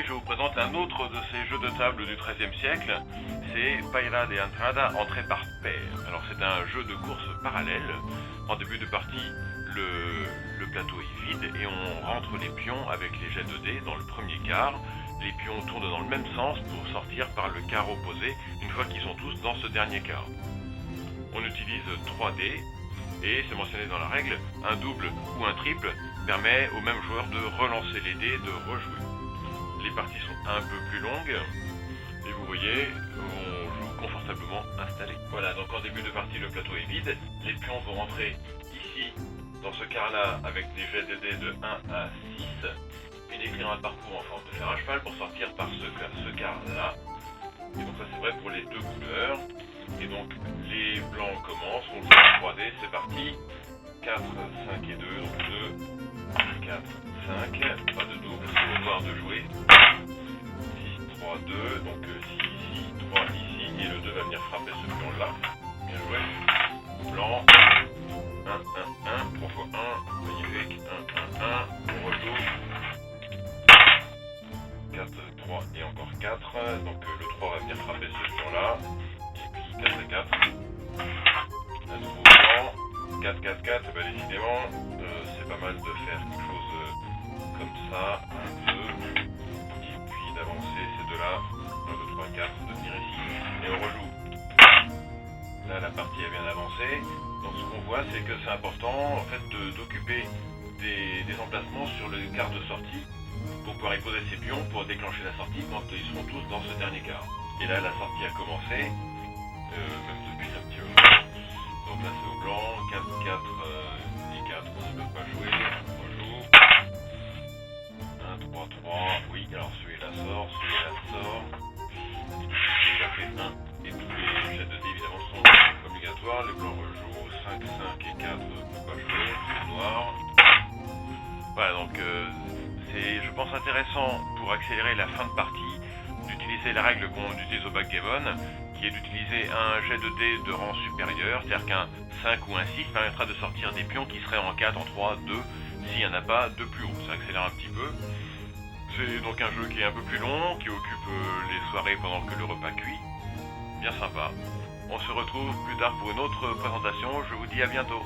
Aujourd'hui, je vous présente un autre de ces jeux de table du XIIIe siècle. C'est Paira de Entrada, entrée par paire. Alors, c'est un jeu de course parallèle. En début de partie, le plateau est vide et on rentre les pions avec les jets de dés dans le premier quart. Les pions tournent dans le même sens pour sortir par le quart opposé une fois qu'ils sont tous dans ce dernier quart. On utilise 3 dés et, c'est mentionné dans la règle, un double ou un triple permet au même joueur de relancer les dés, de rejouer. Les parties sont un peu plus longues et vous voyez, on joue confortablement installé. Voilà, donc en début de partie, le plateau est vide. Les pions vont rentrer ici, dans ce quart-là, avec des jets de dés de 1 à 6 et décrire un parcours en forme de fer à cheval pour sortir par ce quart-là. Et donc ça, c'est vrai pour les deux couleurs. Et donc, les blancs commencent, on joue 3D, c'est parti. 4, 5 et 2, donc 2, 4, 5, pas de double, c'est au noir de jouer. 6, 3, 2, donc 6 ici, 3 ici, et le 2 va venir frapper ce pion-là. Bien joué. Blanc, 1, 1, 1, 3 fois 1, magnifique, 1, 1, 1, on rejoue. 4, 3 et encore 4, donc le 3 va venir frapper ce pion-là. Et puis 4 et 4. Un nouveau blanc. 4, 4, 4, bah décidément, c'est pas mal de faire quelque chose comme ça, 1, 2, et puis d'avancer ces deux-là, 1, 2, 3, 4, de venir ici, et on rejoue. Là, la partie a bien avancé, donc ce qu'on voit, c'est que c'est important, en fait, d'occuper des emplacements sur le quart de sortie, pour pouvoir y poser ses pions, pour déclencher la sortie quand ils seront tous dans ce dernier quart. Et là, la sortie a commencé, même depuis un petit moment. Donc là c'est au blanc, 4, 4 et 4, on ne peut pas jouer, on joue. 1, 3, 3, oui, alors celui-là sort, celui-là sort. Ça fait 1, et tous les jets de dés évidemment sont obligatoires, les blancs rejouent, 5, 5 et 4, on ne peut pas jouer, c'est noir. Voilà, donc c'est, je pense, intéressant pour accélérer la fin de partie d'utiliser la règle qu'on utilise au backgammon, qui est d'utiliser un jet de dés de rang supérieur, c'est-à-dire qu'un 5 ou un 6 permettra de sortir des pions qui seraient en 4, en 3, 2, s'il n'y en a pas de plus haut. Ça accélère un petit peu. C'est donc un jeu qui est un peu plus long, qui occupe les soirées pendant que le repas cuit. Bien sympa. On se retrouve plus tard pour une autre présentation. Je vous dis à bientôt.